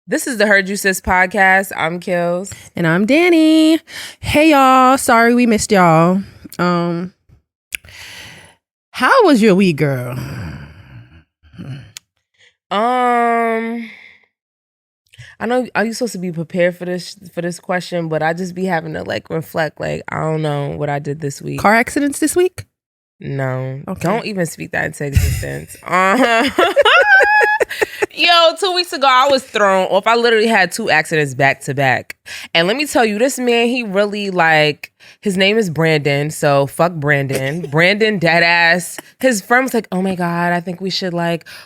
This is the Heard You Sis podcast. I'm Kilz. And I'm Dany. Hey y'all. Sorry we missed y'all. How was your week, girl? I know are you supposed to be prepared for this question, but I just be having to reflect. I don't know what I did this week. Car accidents this week? No. Okay. Don't even speak that into existence. Yo, 2 weeks ago, I was thrown off. I literally had 2 accidents back to back. And let me tell you, this man, he really his name is Brandon. So fuck Brandon. Brandon, dead ass. His friend was like, oh my God, I think we should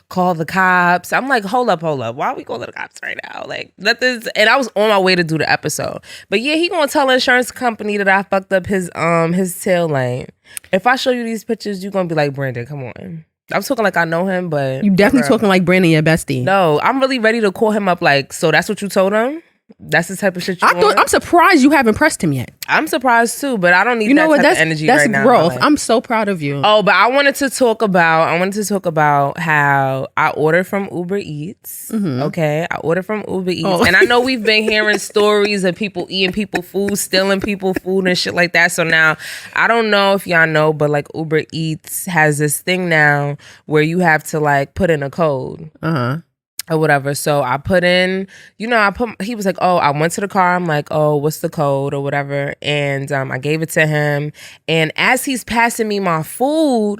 call the cops. I'm like, hold up. Why are we calling the cops right now? Let this. And I was on my way to do the episode. But yeah, he gonna tell the insurance company that I fucked up his tail lane. If I show you these pictures, you're gonna be like, Brandon, come on. I'm talking like I know him, but... You definitely talking like Brandon, your bestie. No, I'm really ready to call him up so that's what you told him? That's the type of shit you want? I'm surprised you haven't pressed him yet. I'm surprised too, but I don't need that type of energy right now. That's growth. I'm so proud of you. Oh, but I wanted to talk about how I order from Uber Eats. Mm-hmm. Okay, I order from Uber Eats. Oh. And I know we've been hearing stories of people eating people food, stealing people food and shit like that. So now, I don't know if y'all know, but Uber Eats has this thing now where you have to put in a code. Uh-huh. Or whatever. So I put in, he was like, oh, I went to the car. I'm like, oh, what's the code or whatever? And I gave it to him. And as he's passing me my food,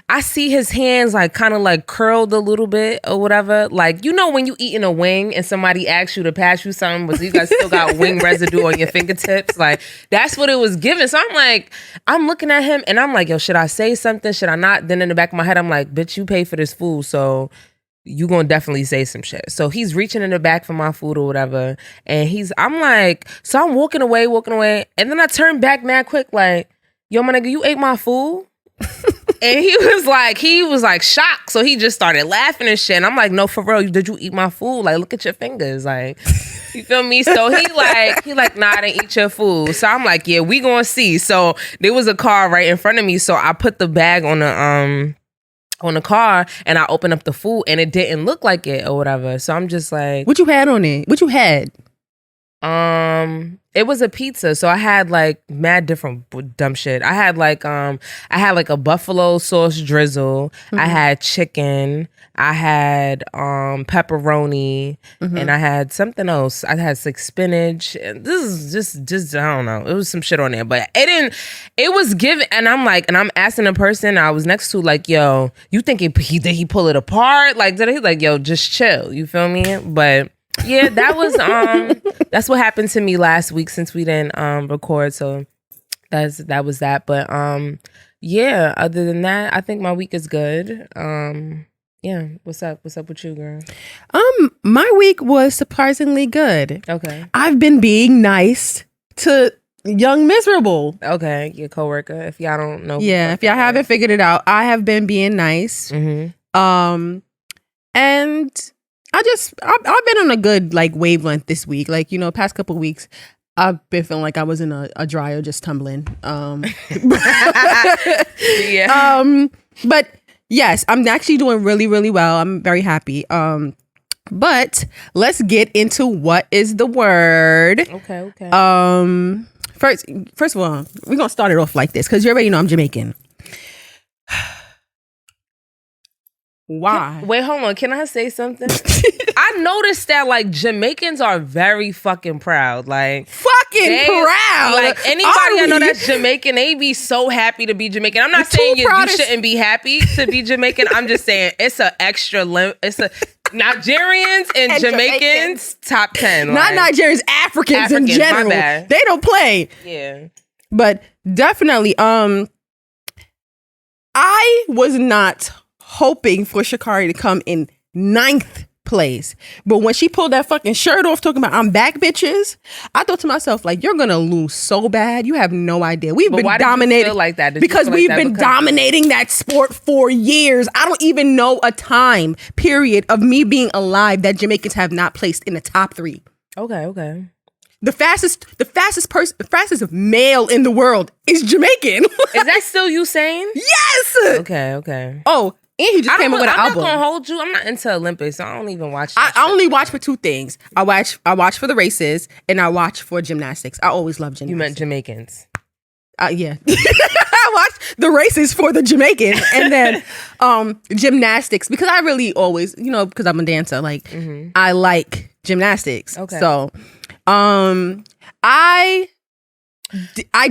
I see his hands kind of curled a little bit or whatever. When you eating a wing and somebody asks you to pass you something, but you guys still got wing residue on your fingertips. That's what it was giving. So I'm looking at him and I'm like, yo, should I say something? Should I not? Then in the back of my head, I'm like, bitch, you pay for this food. So you gonna definitely say some shit. So he's reaching in the back for my food or whatever. And I'm walking away. And then I turn back mad quick yo, my nigga, you ate my food? And he was shocked. So he just started laughing and shit. And I'm like, no, for real, did you eat my food? Look at your fingers. You feel me? So he nah, I didn't eat your food. So I'm like, yeah, we gonna see. So there was a car right in front of me. So I put the bag on the car and I opened up the food and it didn't look like it or whatever. So I'm just like, what you had on it? What you had? It was a pizza. So I had mad different dumb shit. I had a buffalo sauce drizzle. Mm-hmm. I had chicken. I had pepperoni, mm-hmm. and I had something else. I had spinach. This is just I don't know. It was some shit on there, but it was given. And I'm asking the person I was next to yo, you think did he pull it apart? Did he yo, just chill? You feel me? But yeah, that was that's what happened to me last week since we didn't record. So that was that. But yeah, other than that, I think my week is good. Yeah, what's up with you, girl? My week was surprisingly good. Okay. I've been being nice to Young Miserable. Okay, your coworker. If y'all don't know. Yeah, if y'all haven't figured it out, I have been being nice. Mm-hmm. And I've been on a good wavelength this week. Past couple weeks, I've been feeling like I was in a dryer just tumbling. Yeah. But yes, I'm actually doing really, really well. I'm very happy. But let's get into what is the word. Okay. First of all, we're gonna start it off like this because you already know I'm Jamaican. Why? Wait, hold on. Can I say something? I noticed that Jamaicans are very fucking proud. Fucking proud. Anybody I know that's Jamaican, they be so happy to be Jamaican. I'm not saying you shouldn't be happy to be Jamaican. I'm just saying it's a extra it's a Nigerians and Jamaicans top 10. Not Nigerians, Africans in general. My bad. They don't play. Yeah. But definitely, I was not hoping for Sha'Carri to come in 9th place. But when she pulled that fucking shirt off talking about I'm back, bitches, I thought to myself, you're gonna lose so bad. You have no idea. We've been dominating like that. Because we've been dominating that sport for years. I don't even know a time period of me being alive that Jamaicans have not placed in the top 3. Okay. The fastest male in the world is Jamaican. Is that still you saying? Yes. Okay. Oh, he just came up with an album. I'm not gonna hold you. I'm not into Olympics, so I don't even watch. I only watch for two things. I watch for the races, and I watch for gymnastics. I always love gymnastics. You meant Jamaicans. Yeah. I watch the races for the Jamaicans and then gymnastics because I really always, because I'm a dancer, like I like gymnastics. Okay. So I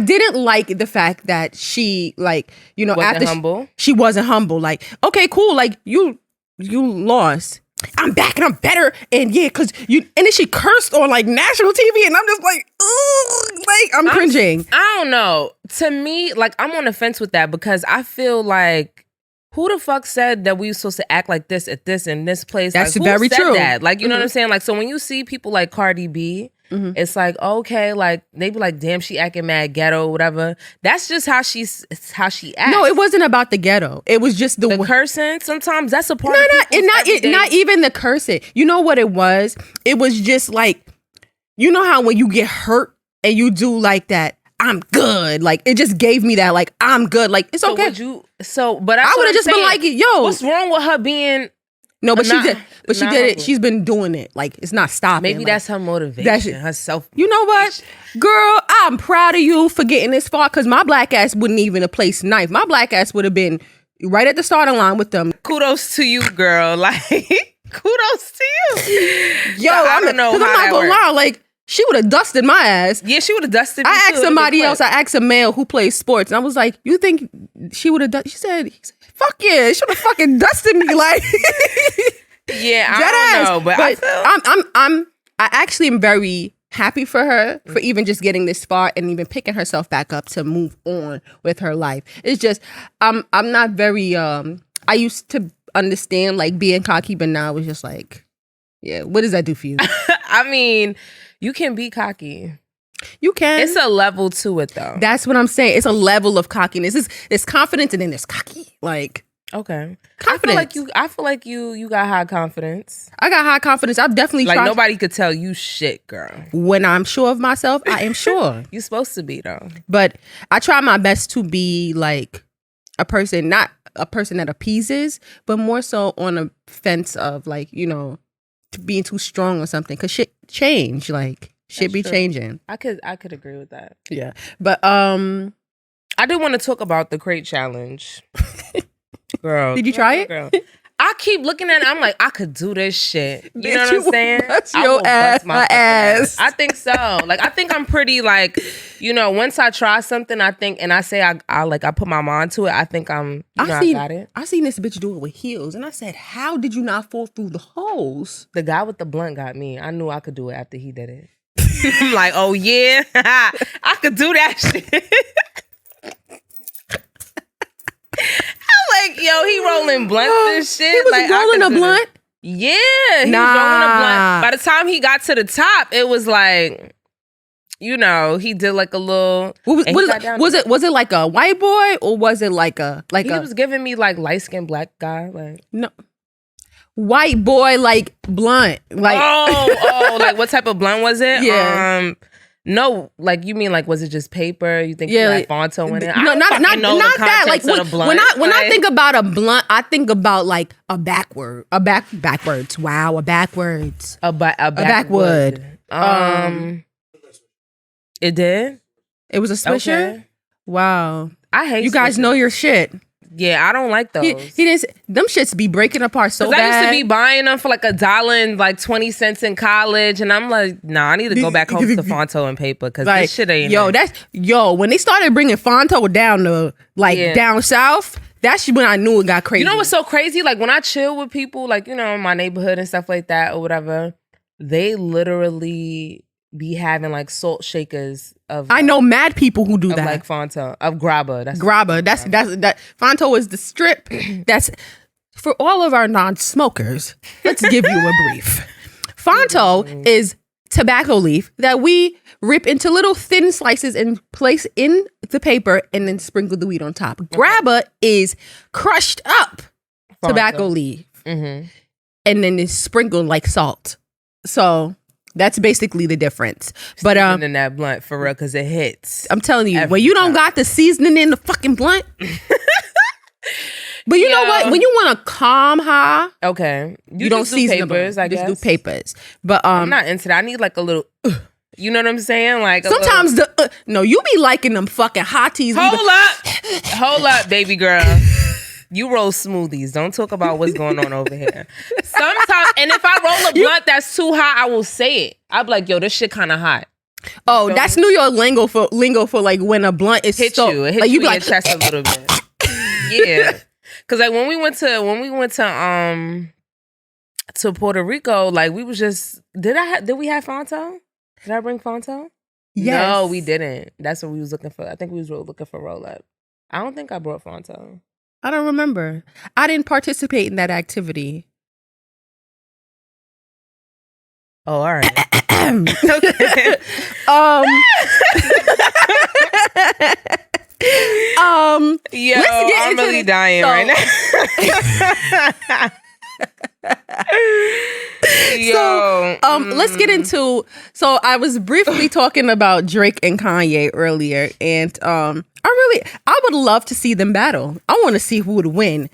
didn't like the fact that she wasn't after humble. She wasn't humble. Like, okay, cool. Like you lost. I'm back and I'm better. And yeah, cause and then she cursed on like national TV and I'm just like, ooh, like I'm cringing. I don't know. To me, like I'm on the fence with that because I feel like who the fuck said that we were supposed to act like this at this in this place? That's like, very true. That? Like, you know what I'm saying? Like, so when you see people like Cardi B, it's like, okay, like they be like, damn, she acting mad ghetto or whatever. That's just how she acts. No, it wasn't about the ghetto. It was just the cursing. Sometimes that's a part of not even the cursing. You know what it was? It was just like, you know how when you get hurt and you do like that, I'm good. Like it just gave me that, like I'm good. Like it's okay. But I would have just been like, yo, what's wrong with her being? No, but she did it. She's been doing it. Like it's not stopping. Maybe that's her motivation. Her self. You know what, girl? I'm proud of you for getting this far. Cause my black ass wouldn't even have placed ninth. My black ass would have been right at the starting line with them. Kudos to you, girl. Like kudos to you. Yo, I don't know. Cause I'm not gonna lie. Like she would have dusted my ass. Yeah, she would have dusted me. I asked somebody else. I asked a male who plays sports, and I was like, "You think she would have done?" He said, "Fuck yeah, she would have fucking dusted me." Like, yeah, I don't know, but I actually am very happy for her for even just getting this far and even picking herself back up to move on with her life. It's just I'm not very I used to understand like being cocky, but now it's just like, yeah, what does that do for you? I mean, you can be cocky. You can. It's a level to it, though. That's what I'm saying. It's a level of cockiness. It's confidence and then there's cocky. Like, okay, confidence. I feel like you got high confidence. I got high confidence. I've definitely tried. Nobody could tell you shit, girl. When I'm sure of myself, I am sure. You're supposed to be though. But I try my best to be like a person, not a person that appeases, but more so on a fence of like, being too strong or something. Cause shit change. Like shit be changing. I could agree with that. Yeah. But I did want to talk about the crate challenge. Girl. Did you try it? Girl. I keep looking at it. I'm like, I could do this shit. You know what I'm saying? Bust your ass. I think so. Like, I think I'm pretty like, once I try something, I think, and I say I put my mind to it. I think I got it. I seen this bitch do it with heels, and I said, how did you not fall through the holes? The guy with the blunt got me. I knew I could do it after he did it. I'm like, oh yeah, I could do that shit. I'm like, yo, he rolling blunts and shit. He was rolling a blunt? Yeah, he was rolling a blunt. By the time he got to the top, it was like, he did like a little. Was it like a white boy or was it like a He was giving me like light skinned black guy, like no. White boy, like blunt, like like what type of blunt was it? Yeah. No, like you mean like was it just paper? You think like Fonto in it? No, not that. Like when I think about a blunt, I think about like a backwards. Wow, a backwards. A backwood. It did. It was a swisher. Okay. Wow, I hate. You guys know your shit. Yeah, I don't like those. He didn't. Them shits be breaking apart so bad. I used to be buying them for like $1 and like 20 cents in college, and I'm like, nah, I need to go back home to Fonto and paper because like, this shit ain't. When they started bringing Fonto down to down south, that's when I knew it got crazy. You know what's so crazy? Like when I chill with people, like in my neighborhood and stuff like that or whatever, they literally be having like salt shakers of. I know mad people who do that, like Fonto of Grabba. That's that. Fonto is the strip. That's for all of our non-smokers. Let's give you a brief. Fonto is tobacco leaf that we rip into little thin slices and place in the paper and then sprinkle the weed on top. Okay. Grabba is crushed up tobacco leaf and then it's sprinkled like salt. So. That's basically the difference. But in that blunt for real, because it hits. I'm telling you, when you don't got the seasoning in the fucking blunt, But you know what? When you want a calm high, okay, you don't season papers. I guess just do papers. But I'm not into that. I need like a little. You know what I'm saying? Like sometimes no, you be liking them fucking hotties. Hold up, baby girl. You roll smoothies. Don't talk about what's going on over here. Sometimes, and if I roll a blunt that's too hot, I will say it. I'll be like, yo, this shit kind of hot. Oh, that's New York lingo for like when a blunt is hit so, you. It hit like, you be in like, your chest a little bit. Yeah, because like when we went to Puerto Rico, like we was just did we have Fonto? Did I bring Fonto? Yes. No, we didn't. That's what we was looking for. I think we was looking for roll up. I don't think I brought Fonto. I don't remember. I didn't participate in that activity. Oh, all right. Yo, I'm really dying right now. Let's get into. So I was briefly talking about Drake and Kanye earlier, and I would love to see them battle. I want to see who would win.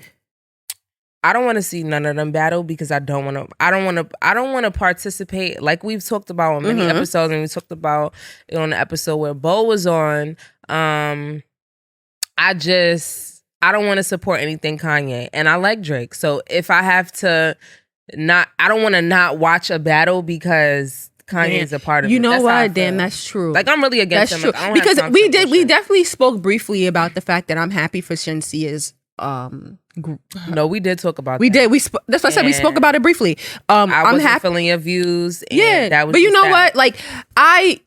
I don't want to see none of them battle because I don't want to participate. Like we've talked about on many episodes, and we talked about it on the episode where Bo was on. I don't want to support anything Kanye, and I like Drake. So if I have to I don't want to not watch a battle because Kanye is a part of it. You know what? Damn, that's true. Like I'm really against him. That's true. Like, because we definitely spoke briefly about the fact that I'm happy for Shensea's no, we did talk about that. That's what I said. We spoke about it briefly. I'm happy feeling your views. And that was but you know what? Like I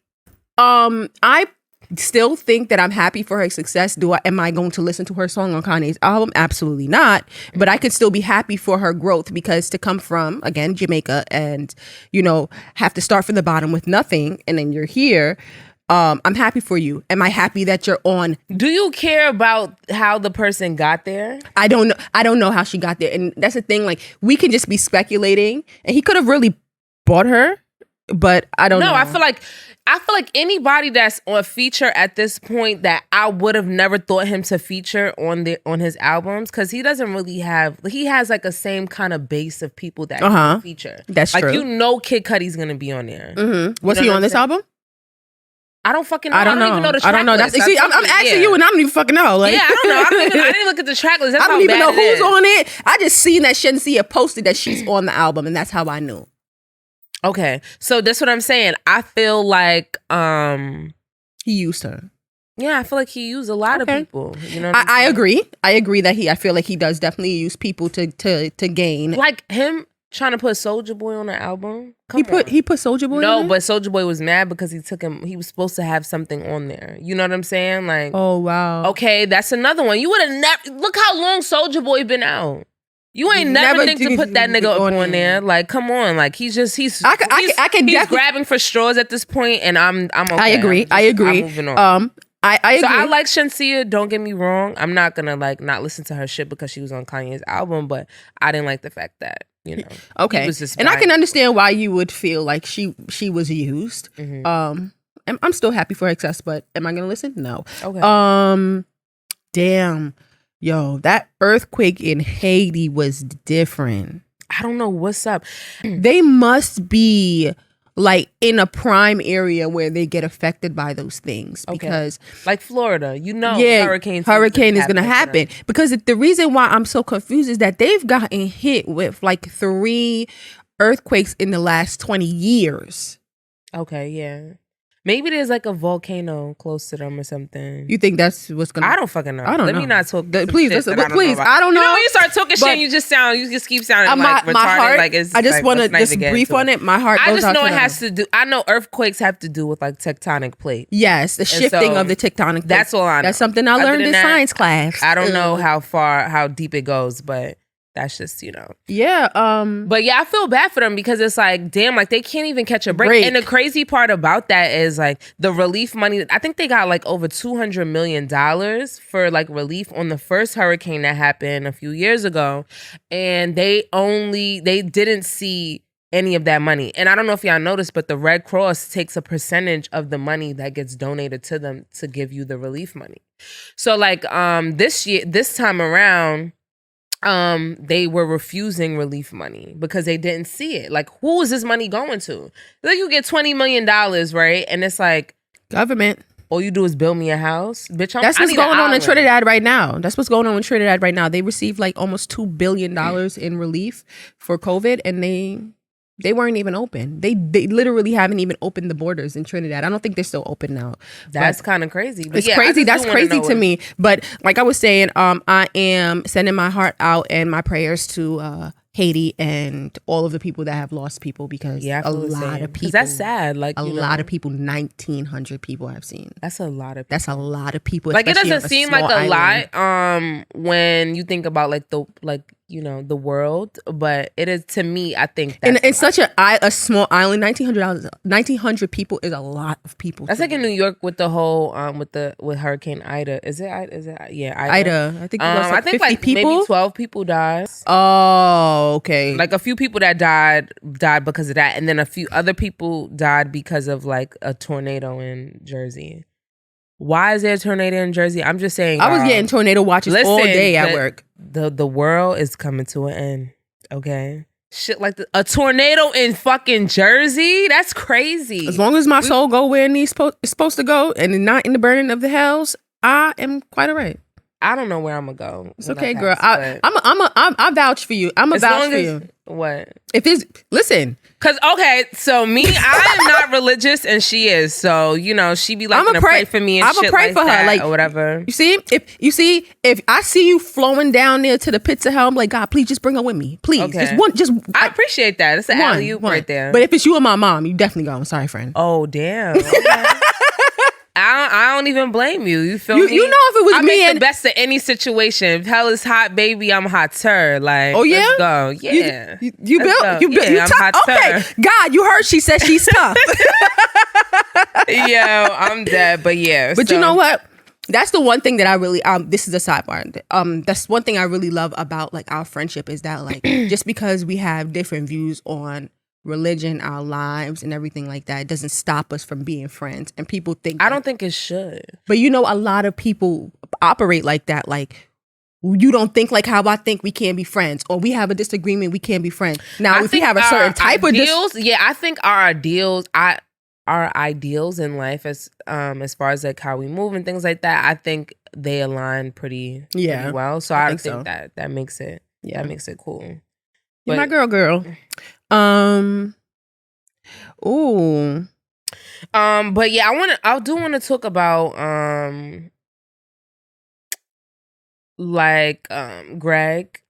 still think that I'm happy for her success. Am I going to listen to her song on Kanye's album? Absolutely not. But I could still be happy for her growth because to come from, again, Jamaica and, have to start from the bottom with nothing and then you're here. I'm happy for you. Am I happy that you're on? Do you care about how the person got there? I don't know. I don't know how she got there. And that's the thing. Like, we can just be speculating. And he could have really bought her, but I don't know. No, I feel like anybody that's on feature at this point that I would have never thought him to feature on his albums, because he doesn't really he has like a same kind of base of people that he can feature. That's true. Like Kid Cudi's gonna be on there. Mm-hmm. Was he on this album? I don't fucking know. I don't even know the track list. I'm asking you and I don't even fucking know. Like, yeah, I don't know. I didn't look at the track list. That's I don't even know who's on it. I just seen that Shenseea posted that she's on the album, and that's how I knew. Okay, so that's what I'm saying. I feel like he used her. Yeah, I feel like he used a lot of people. You know, I agree. I agree that I feel like he does definitely use people to gain. Like him trying to put Soulja Boy on the album. He put Soulja Boy. No, but Soulja Boy was mad because he took him. He was supposed to have something on there. You know what I'm saying? Like, oh wow. Okay, that's another one. You would have never. Look how long Soulja Boy been out. You ain't never think to put that nigga up on there. Like, come on. Like, he's grabbing for straws at this point, and I'm okay. I agree. I'm moving on. I agree. So I like Shenseea. Don't get me wrong. I'm not gonna not listen to her shit because she was on Kanye's album, but I didn't like the fact that okay. And I can understand why you would feel like she was used. Mm-hmm. I'm still happy for her success, but am I gonna listen? No. Okay. Damn. Yo, that earthquake in Haiti was different. I don't know what's up. They must be like in a prime area where they get affected by those things because like Florida, hurricane is going to happen because the reason why I'm so confused is that they've gotten hit with like 3 earthquakes in the last 20 years. Okay, yeah. Maybe there's like a volcano close to them or something. You think that's what's gonna? I don't fucking know. Let me not talk. Please, listen, please. I don't know. You know when you start talking shit, you just keep sounding like retarded. My heart, like it's. I just want to just brief on it. My heart. I just know it has to do. I know earthquakes have to do with like tectonic plates. Yes, the shifting of the tectonic plates. That's all I know. That's something I learned in science class. I don't know how deep it goes, but. That's just, Yeah. But yeah, I feel bad for them because it's like, damn, like they can't even catch a break. And the crazy part about that is like the relief money. I think they got like over $200 million for like relief on the first hurricane that happened a few years ago. And they didn't see any of that money. And I don't know if y'all noticed, but the Red Cross takes a percentage of the money that gets donated to them to give you the relief money. So like this time around, they were refusing relief money because they didn't see it. Like, who is this money going to? Like, you get $20 million, right? And it's like, government. All you do is build me a house, bitch. That's what's going on in Trinidad right now. That's what's going on in Trinidad right now. They received like almost $2 billion in relief for COVID, and they weren't even open. They literally haven't even opened the borders in Trinidad. I don't think they're still open now. That's kind of crazy. But it's crazy. That's crazy to me. But like I was saying, I am sending my heart out and my prayers to Haiti and all of the people that have lost people, because a lot of people. That's sad. Like a lot of people, 1,900 people I've seen. That's a lot of people. That's a lot of people. Like, it doesn't seem like a lot when you think about the world, but it is, to me, I think that's in such a small island. 1,900 people is a lot of people. That's like in New York with the whole with Hurricane Ida. Is it yeah, Ida. I think I think 50 people. Maybe 12 people died. Oh, okay. Like a few people that died because of that, and then a few other people died because of like a tornado in Jersey. Why is there a tornado in Jersey? I'm just saying. I was getting tornado watches all day at work. The world is coming to an end. Okay, shit like a tornado in fucking Jersey. That's crazy. As long as my soul go where it's supposed to go, and not in the burning of the hells, I am quite alright. I don't know where I'm gonna go. It's okay, girl. I vouch for you. I'm a vouch for you. What? If it's listen, cause okay, so me, I am not religious, and she is. So she be like, I'm gonna pray for me and shit like that, her, like or whatever. You see, if I see you flowing down there to the pits of hell, I'm like, God, please just bring her with me, please. Okay. I appreciate that. It's an alley-oop right there. But if it's you and my mom, you definitely go. I'm sorry, friend. Oh damn. Okay. I don't even blame you. You feel me? You know, if it was I me make the best of any situation. If hell is hot, baby, I'm hotter. Like, oh yeah, let's go. Yeah, you built. You tough. Okay, God, you heard she said she's tough. Yo, I'm dead. But yeah. But you know what? That's the one thing that I really this is a sidebar. That's one thing I really love about like our friendship is that like just because we have different views on religion, our lives, and everything like that, it doesn't stop us from being friends. And people think I don't think it should. But a lot of people operate like that. Like, you don't think like how I think, we can't be friends, or we have a disagreement, we can't be friends. Now, if we have a certain type of ideals, I think our ideals in life as far as like how we move and things like that, I think they align pretty well. So I think that makes it that makes it cool. You're my girl. Ooh. But yeah, I do want to talk about Greg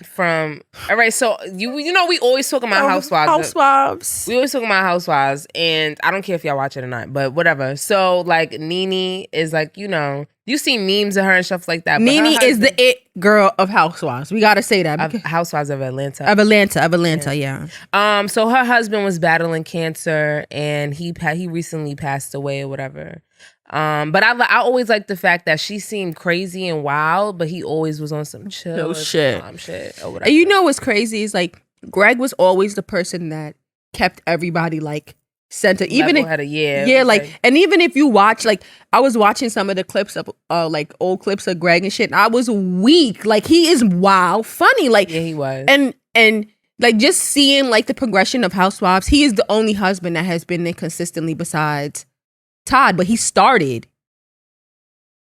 from all right, so you know we always talk about housewives. We always talk about housewives, and I don't care if y'all watch it or not, but whatever. So like Nene is like, you see memes of her and stuff like that. Nene is the it girl of housewives. We gotta say that. Housewives of Atlanta. Yeah. So her husband was battling cancer, and he recently passed away or whatever. But I always liked the fact that she seemed crazy and wild, but he always was on some chill shit or whatever. And what's crazy is like Greg was always the person that kept everybody like center, even if and even if you watch, like I was watching some of the clips of like old clips of Greg and shit, and I was weak. Like, he is wild funny, like he was, and like just seeing like the progression of housewives, he is the only husband that has been there consistently besides Todd, but he started.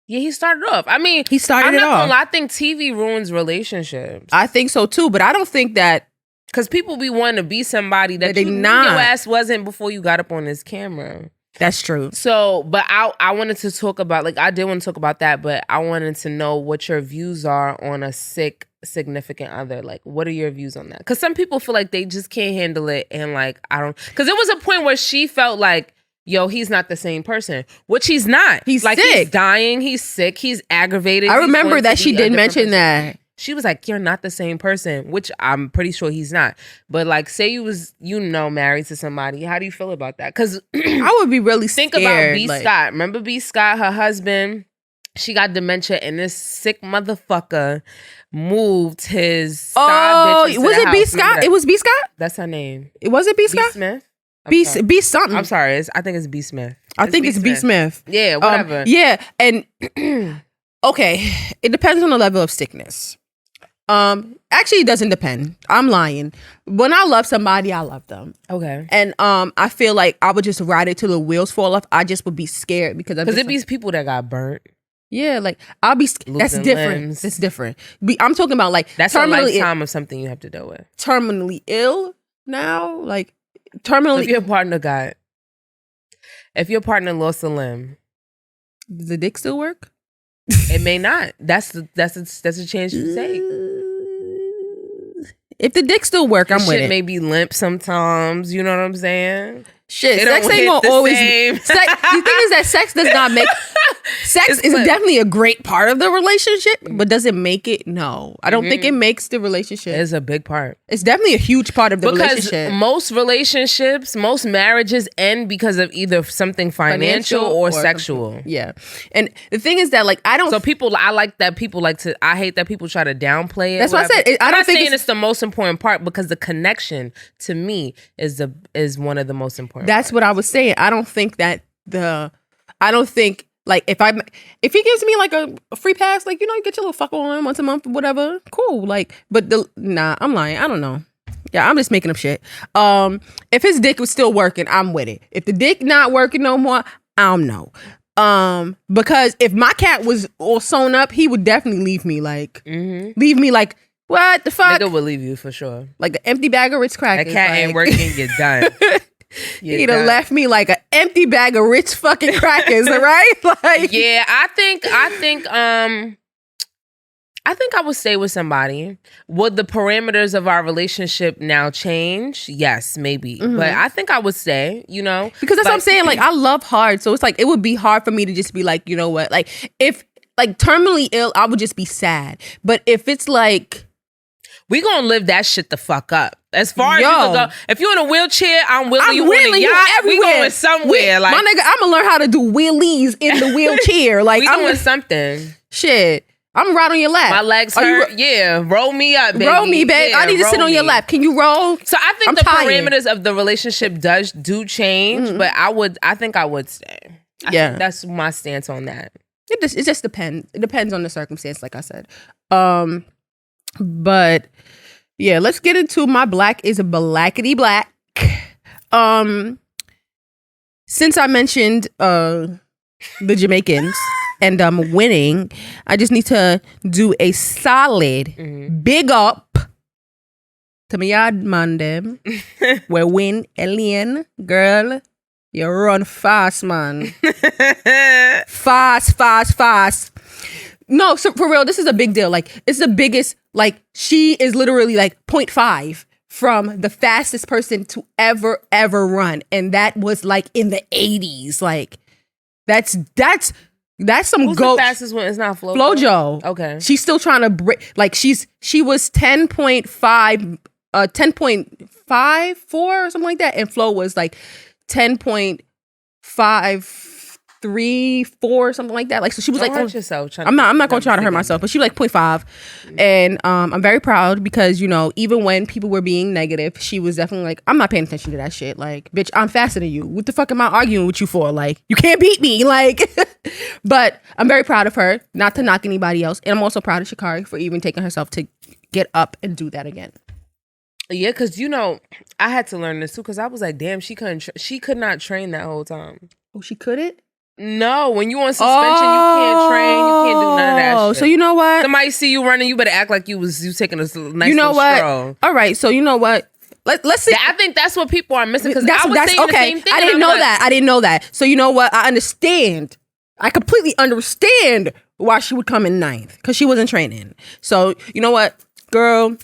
Yeah, he started off. I mean, he started it off. I think TV ruins relationships. I think so too, but I don't think that. Because people be wanting to be somebody that your ass wasn't before you got up on this camera. That's true. So, but I wanted to talk about, like, I did want to talk about that, but I wanted to know what your views are on a sick significant other. Like, what are your views on that? Because some people feel like they just can't handle it, and like, I don't. Because there was a point where she felt like, yo, he's not the same person, which he's not. He's like, sick. He's dying. He's sick. He's aggravated. I remember that she did mention that. She was like, you're not the same person, which I'm pretty sure he's not. But like, say you was, married to somebody. How do you feel about that? Because I would be really scared. Think about B. Scott. Remember B. Scott, her husband? She got dementia, and this sick motherfucker moved his side bitches to was the it house. B. Scott? It was B. Scott? That's her name. It wasn't B. Scott? B. Smith? B something. I'm sorry. I think it's B. Smith. I think it's B. Smith. Yeah, whatever. Yeah, and okay, it depends on the level of sickness. Actually, it doesn't depend. I'm lying. When I love somebody, I love them. Okay. And I feel like I would just ride it till the wheels fall off. I just would be scared because it be people that got burnt. Yeah, like I'll be. That's different. Limbs. That's different. I'm talking about like that's a lifetime of something you have to deal with. Terminally ill now, like terminally. If your partner lost a limb, does the dick still work? It may not. That's a chance you take. If the dick still work, I'm with it. Shit may be limp sometimes. You know what I'm saying? Shit, sex ain't gonna always. The thing is that sex does not make. Sex is definitely a great part of the relationship, but does it make it? No, I don't think it makes the relationship. It's a big part. It's definitely a huge part of the relationship. Because most relationships, most marriages end because of either something financial or sexual. Something. Yeah, and the thing is that like I don't. So I hate that people try to downplay it. That's what I said. I'm not saying it's the most important part because the connection to me is one of the most important. That's what I was saying. I don't think like if he gives me like a free pass, like, you know, you get your little fuck on once a month or whatever, cool. Like, but I'm lying. I don't know. Yeah, I'm just making up shit. If his dick was still working, I'm with it. If the dick not working no more, I don't know. Because if my cat was all sewn up, he would definitely leave me like, what the fuck? Nigga will leave you for sure. Like an empty bag of Ritz crackers. That cat ain't working, you're done. He'd have left me like an empty bag of Ritz fucking crackers, right? Like, yeah, I think I would stay with somebody. Would the parameters of our relationship now change? Yes, maybe. But I think I would stay, you know? Because that's what I'm saying. Like, I love hard. So it's like, it would be hard for me to just be like, you know what? Like, if like terminally ill, I would just be sad. But if it's like, we gonna live that shit the fuck up. As far as you can go. If you're in a wheelchair, I'm wheeling you on a yacht. We going somewhere. My nigga, I'm gonna learn how to do wheelies in the wheelchair. Like, I'm doing something. Shit. I'm right on your lap. My legs hurt. Roll me up, baby. Roll me, babe. I need to sit on your lap. Can you roll? So I think parameters of the relationship do change, but I think I would stay. I think that's my stance on that. It just depends. It depends on the circumstance, like I said. But yeah, let's get into my black is a blackity black. Since I mentioned the Jamaicans and winning, I just need to do a solid big up to my yard man them. We win, alien girl. You run fast, man. Fast. No, so for real, this is a big deal. Like, it's the biggest, like, she is literally like 0.5 from the fastest person to ever run. And that was like in the 80s. Like, that's some Who's the fastest one? It's not Flojo. Flojo. Okay. She's still trying to break, like, she was 10.54 or something like that. And Flo was like 10.53, something like that. Like, so she was Don't hurt yourself. I'm not gonna try to hurt myself, but she was like 0.5. And I'm very proud because, you know, even when people were being negative, she was definitely like, I'm not paying attention to that shit. Like, bitch, I'm faster than you. What the fuck am I arguing with you for? Like, you can't beat me. Like, but I'm very proud of her, not to knock anybody else. And I'm also proud of Sha'Carri for even taking herself to get up and do that again. Yeah, because, you know, I had to learn this too, because I was like, damn, she could not train that whole time. Oh, she couldn't? No, when you on suspension, you can't train, you can't do none of that shit. So you know what? Somebody see you running, you better act like you taking a nice you know what? stroll. All right, so you know what? Let's see. I think that's what people are missing, because I was saying okay. the same thing. I didn't know that. So you know what? I understand. I completely understand why she would come in 9th, because she wasn't training. So you know what, girl?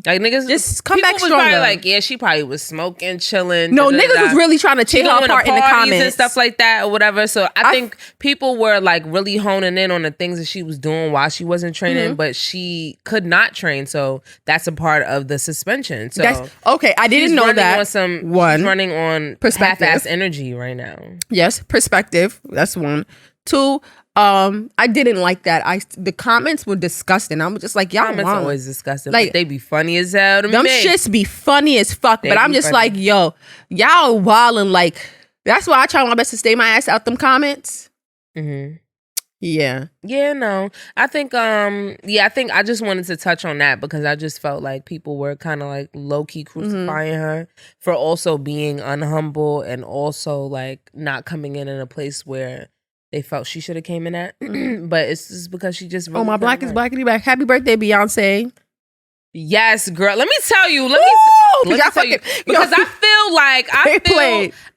Like, niggas just come back stronger. Probably like, yeah, she probably was smoking, chilling. No, niggas was really trying to take her apart in the comments and stuff like that or whatever. So I think people were like really honing in on the things that she was doing while she wasn't training, but she could not train. So that's a part of the suspension. So that's okay. I didn't know that. She's running on half-ass energy right now. Yes, perspective. That's one. 2. I didn't like that. The comments were disgusting. I was just like, y'all comments always disgusting. Like, but they be funny as hell to me. Them shits be funny as fuck. But I'm just like, yo, y'all wildin'. Like, that's why I try my best to stay my ass out them comments. Yeah. Yeah, no. I think I just wanted to touch on that because I just felt like people were kind of like low-key crucifying her for also being unhumble and also like not coming in a place where they felt she should have came in at. But it's just because she just really my black is blackity black. Happy birthday, Beyonce. Yes, girl. Let me tell you. Let me tell you because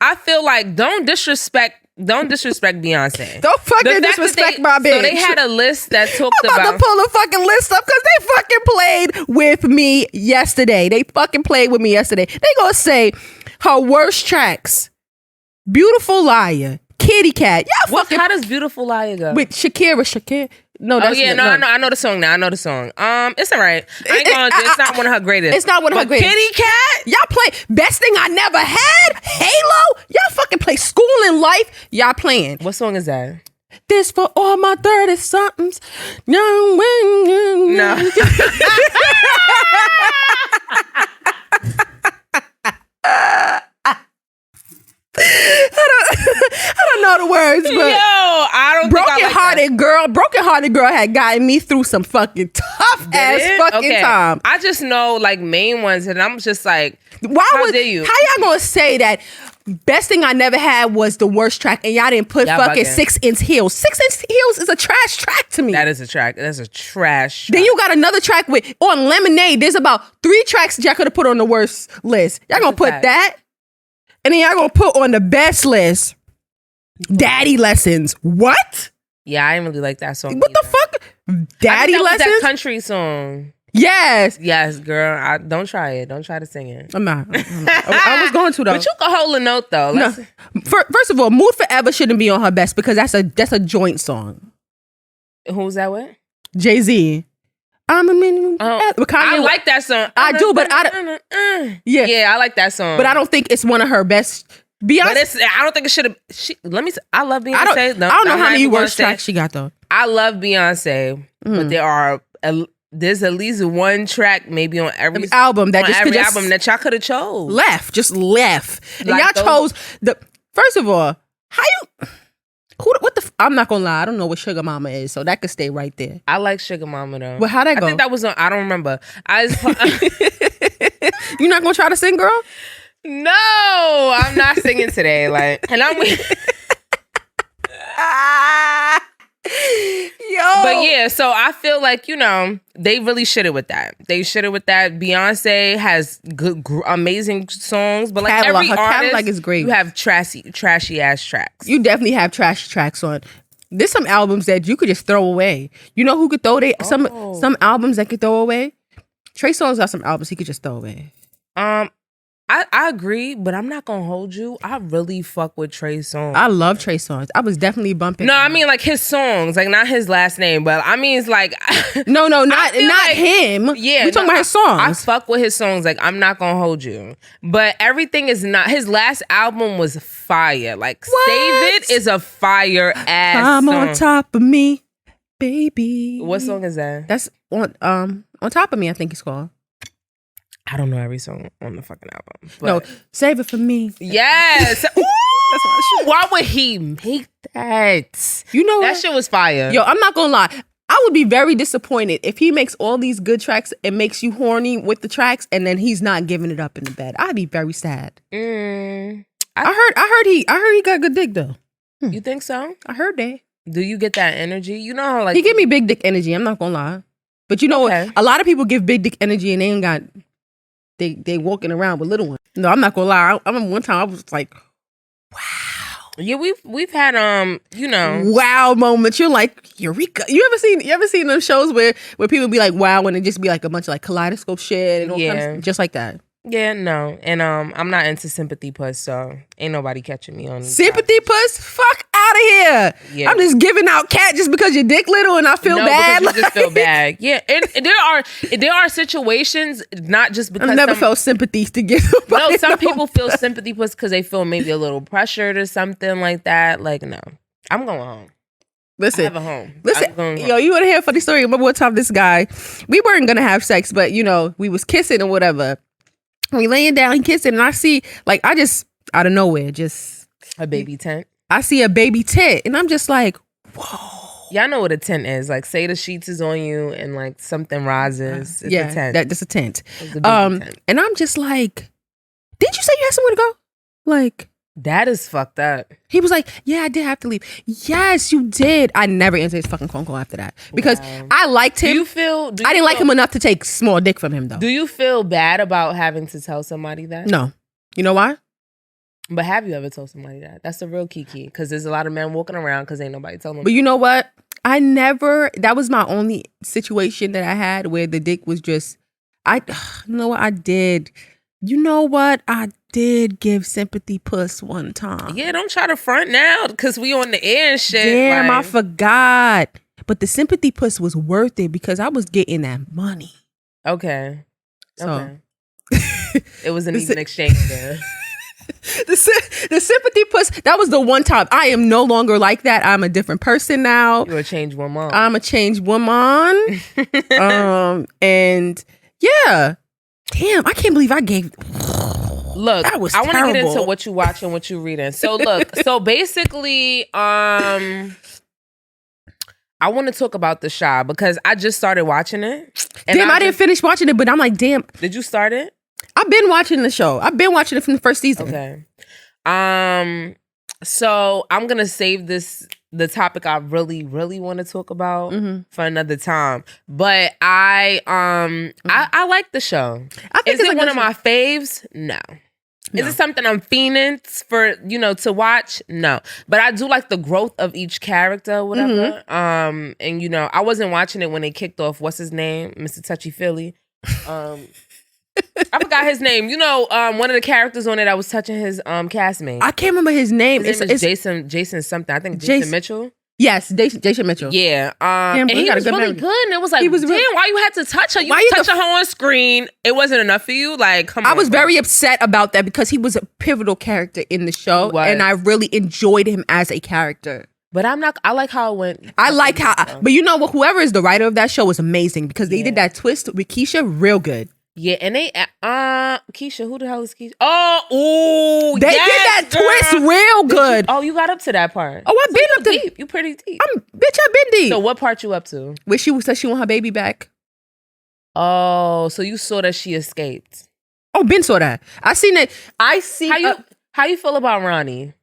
I feel like don't disrespect Beyonce. Don't fucking disrespect my bitch. So they had a list that talked about. I'm about to pull a fucking list up because they fucking played with me yesterday. They gonna say her worst tracks: "Beautiful Liar," "Kitty Cat." Yeah, how does "Beautiful Liar" go? With Shakira. No, that's I know the song now. It's all right. It's not one of her greatest. It's not one of her greatest. Kitty Cat? Y'all play Best Thing I Never Had, Halo. Y'all fucking play School in Life. Y'all playing. What song is that? This for all my 30-somethings. No. I don't know the words, but I don't. Broken Hearted Girl had gotten me through some fucking tough time. I just know like main ones, and I'm just like, how dare you? How y'all gonna say that? Best Thing I Never Had was the worst track, and y'all didn't put fucking bugging. 6 Inch Heels. 6 Inch Heels is a trash track to me. That is a track. That's a trash. Then you got another track on Lemonade. There's about 3 tracks that y'all could have put on the worst list. Y'all gonna put that, and then y'all gonna put on the best list. Daddy Lessons. What? Yeah, I didn't really like that song. What the fuck? Daddy Lessons? That country song. Yes, girl. Don't try it. Don't try to sing it. I'm not. I was going to though. But you can hold a note though. No. First of all, Mood Forever shouldn't be on her best because that's a joint song. Who's that with? Jay-Z. I'm a minimum. I like that song. I do, but I don't. Yeah, I like that song. But I don't think it's one of her best. Beyonce. I don't think it should have. Let me. I love Beyonce. I don't know how many worst tracks she got though. I love Beyonce, but there's at least one track maybe on every album that album that y'all could have chose. Just left. And y'all chose the. First of all, how you? I'm not gonna lie. I don't know what Sugar Mama is, so that could stay right there. I like Sugar Mama though. Well, how'd that go? I think that was on. I don't remember. You not gonna try to sing, girl? No, I'm not singing today. And I'm. Yo. But yeah, so I feel like, they really shitted with that. Beyonce has good, amazing songs, but like every artist, is great. You have trashy ass tracks. You definitely have trash tracks on. There's some albums that you could just throw away. You know who could throw some albums that could throw away? Trey Songz got some albums he could just throw away. I agree, but I'm not gonna hold you. I really fuck with Trey Songz. I love Trey Songz. I was definitely bumping. No, I mean like his songs, like not his last name, but I mean it's like no, not him. Yeah, we talking about his songs. I fuck with his songs. Like I'm not gonna hold you, but everything is not. His last album was fire. Like what? Save It is a fire ass. I'm song. on top of me, baby. What song is that? That's on top of me. I think it's called. I don't know every song on the fucking album. But no, Save It For Me. Yes. Ooh, why would he make that? You know that shit was fire. Yo, I'm not gonna lie. I would be very disappointed if he makes all these good tracks and makes you horny with the tracks and then he's not giving it up in the bed. I'd be very sad. I heard he got good dick though. You think so? I heard that. Do you get that energy? You know how like he give me big dick energy. I'm not gonna lie. But you know what? A lot of people give big dick energy and they ain't got. They walking around with little ones. No, I'm not gonna lie. I remember one time I was like, wow. Yeah, we've had wow moments. You're like, Eureka. You ever seen those shows where people be like wow and it just be like a bunch of like kaleidoscope shit and all kinds of, just like that. Yeah, no. And I'm not into sympathy puss, so ain't nobody catching me on sympathy puss. Fuck out of here. Yeah. I'm just giving out cat just because your dick little and I feel bad. Because you just feel bad. Yeah. And there are situations, not just because I've never felt sympathy to give. No, some people feel sympathy puss because they feel maybe a little pressured or something like that. Like, no. I'm going home. Listen, I have a home. Yo, you want to hear a funny story? Remember one time this guy, we weren't gonna have sex, but we was kissing or whatever. We laying down, kissing, and I see, like, I just, out of nowhere, just... a baby tent? I see a baby tent, and I'm just like, whoa. Y'all know what a tent is. Like, say the sheets is on you and like something rises. It's a tent. That's a tent. It's a tent. And I'm just like, didn't you say you had somewhere to go? Like, that is fucked up. He was like, yeah, I did have to leave. Yes, you did. I never answered his fucking phone call after that because I liked him. I didn't like him enough to take small dick from him though. Do you feel bad about having to tell somebody that? No. You know why? But have you ever told somebody that? That's the real key. Because there's a lot of men walking around because ain't nobody telling them. But you know what? That was my only situation that I had where the dick was just, you know what I did? You know what? I did give sympathy puss one time. Yeah, don't try to front now because we on the air and shit. Damn, I forgot. But the sympathy puss was worth it because I was getting that money. Okay. So. Okay. It was an even exchange there. The sympathy puss, that was the one time. I am no longer like that. I'm a different person now. You're a changed woman. I'm a changed woman. And yeah. Damn, I can't believe I gave. Look, that was I want to get into terrible. what you watch and what you reading. So look, so basically, I want to talk about The Chi because I just started watching it. And I didn't finish watching it, but I'm like, damn. Did you start it? I've been watching the show. I've been watching it from the first season. Okay. So I'm gonna save the topic I really, really want to talk about for another time. But I like the show. Is it one of my faves? No. Is it something I'm fiending for, to watch? No. But I do like the growth of each character, whatever. And I wasn't watching it when they kicked off, what's his name? Mr. Touchy Philly. I forgot his name. One of the characters on it, I was touching his castmate. I can't remember his name. His name is Jason something. I think Jason Mitchell. Yes, Jason Mitchell. Yeah. And he was really good. And it was like, why you had to touch her? You were touching her on screen. It wasn't enough for you? Like, come on. I was very upset about that because he was a pivotal character in the show. And I really enjoyed him as a character. But I like how it went. But you know what? Whoever is the writer of that show is amazing because they did that twist with Keisha real good. Yeah, and they Keisha, who the hell is Keisha? Oh, they did that twist real good. You got up to that part. Oh, I've been up to deep. You pretty deep. I've been deep. So what part you up to? Where she said she want her baby back. Oh, so you saw that she escaped. Oh, Ben saw that. I seen it. How you feel about Ronnie?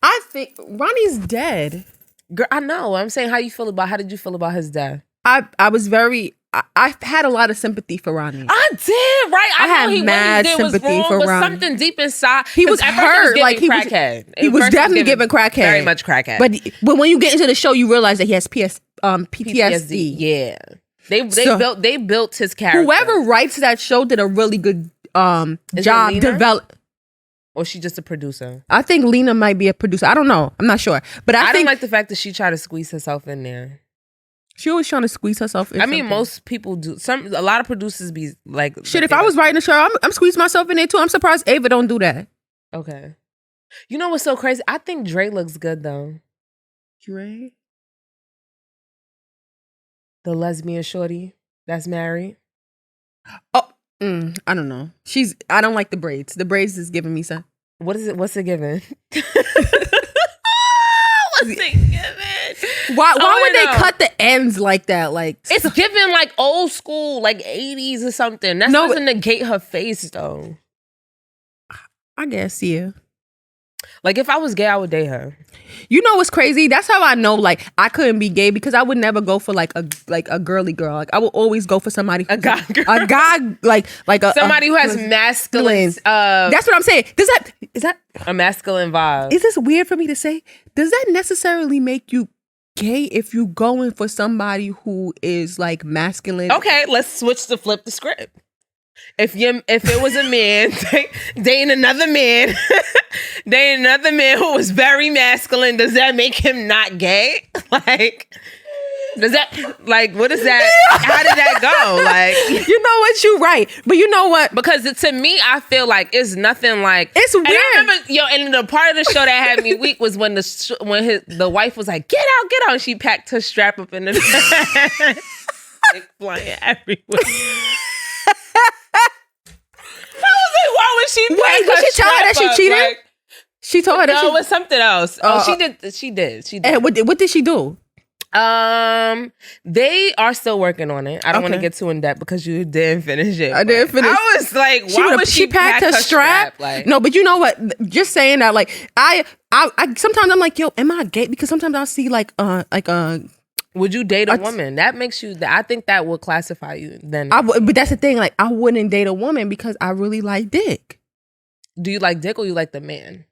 I think Ronnie's dead. Girl, I know. I'm saying how did you feel about his death? I had a lot of sympathy for Ronnie. I did, right? I had mad sympathy for Ronnie. But something deep inside. He was hurt. He was definitely giving crackhead. Very much crackhead. But when you get into the show, you realize that he has PTSD. Yeah. They built his character. Whoever writes that show did a really good job develop. Or she just a producer? I think Lena might be a producer. I don't know. I'm not sure. But I don't like the fact that she tried to squeeze herself in there. She always trying to squeeze herself in. I mean, most people do. A lot of producers be like, shit. If I was writing a show, I'm squeezing myself in there too. I'm surprised Ava don't do that. Okay. You know what's so crazy? I think Dre looks good though. Dre, the lesbian shorty that's married. Oh, I don't know. I don't like the braids. The braids is giving me some. What is it? What's it giving? What's it giving? Why would they cut the ends like that? Like it's giving like old school, like 80s or something. That doesn't negate her face though. I guess, yeah. Like if I was gay, I would date her. You know what's crazy? That's how I know like I couldn't be gay because I would never go for like a girly girl. Like I would always go for somebody a guy girl. A guy like somebody who has masculine. That's what I'm saying. Is that a masculine vibe? Is this weird for me to say? Does that necessarily make you gay if you going for somebody who is like masculine? Okay, let's flip the script. If it was a man dating another man, who was very masculine, does that make him not gay? Like, does that what is that? How did that go? Like, you know what? You're right, but you know what? Because to me, I feel like it's nothing like it's weird. And I remember, and the part of the show that had me weak was when the wife was like, "Get out, get out!" And she packed her strap up in the like flying everywhere. Why would she? Wait, did she tell her that she cheated? She told her that it was something else. She did. And what did she do? They are still working on it. I don't want to get too in depth because you didn't finish it. I didn't finish. I was like, why would she pack her strap? Like, no, but you know what? Just saying that, like, I sometimes I'm like, yo, am I gay? Because sometimes I'll see like would you date a woman? That makes you. I think that would classify you. Then, but that's the thing. Like, I wouldn't date a woman because I really like dick. Do you like dick or you like the man?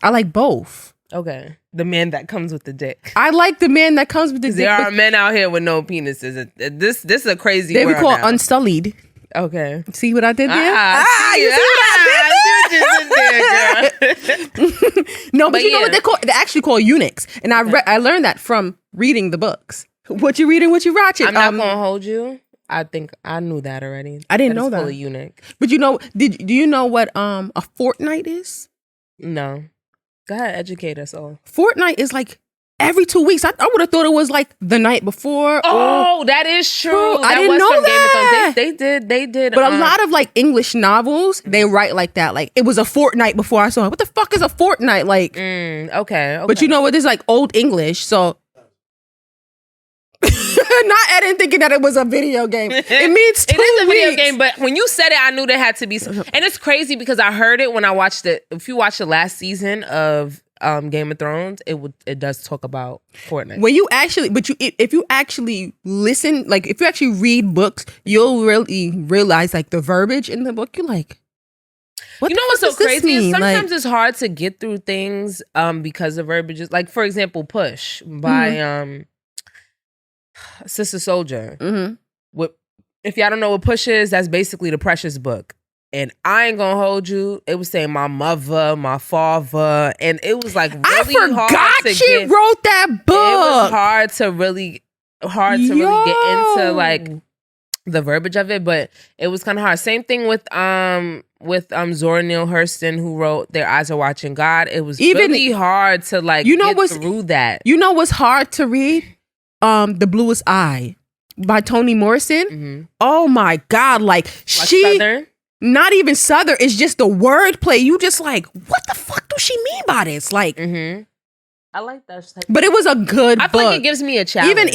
I like both. Okay, the man that comes with the dick. I like the man that comes with the dick. There are men out here with no penises. This is a crazy. They world be called now. Unsullied. Okay, see what I did there? You see what I did there? No, but you know what they call? They actually call eunuchs, and I learned that from reading the books. What you reading? What you watching? I'm not gonna hold you. I think I knew that already. I didn't know that. Full of eunuch. But you know, do you know what a fortnight is? No. Go ahead, educate us all. Fortnight is like every 2 weeks. I would have thought it was like the night before. Oh, that is true. I didn't know that. They did. But a lot of like English novels, they write like that. Like, it was a fortnight before I saw it. What the fuck is a fortnight? Like, okay. But you know what? This is like old English, so. Not Eden thinking that it was a video game. It means 2 weeks. It is a video game, but when you said it, I knew there had to be some. And it's crazy because I heard it when I watched it. If you watch the last season of Game of Thrones, it does talk about Fortnite. When you actually, if you actually listen, like if you actually read books, you'll really realize like the verbiage in the book. You're like, what? You know what's so crazy? Sometimes it's hard to get through things because of verbiages. Like, for example, Push by Sister Soldier. Mm-hmm. If y'all don't know what Push is, that's basically the Precious book. And I ain't gonna hold you. It was saying my mother, my father, and it was like really hard to she wrote that book. It was hard to really get into like the verbiage of it, but it was kind of hard. Same thing with Zora Neale Hurston, who wrote Their Eyes Are Watching God. It was really hard to like get through that. You know what's hard to read? The Bluest Eye by Toni Morrison. Mm-hmm. Oh my God. Like she, Southern? Not even Southern. It's just the wordplay. You just like, what the fuck do she mean by this? Like, I like that. But it was a good book. I feel like it gives me a challenge.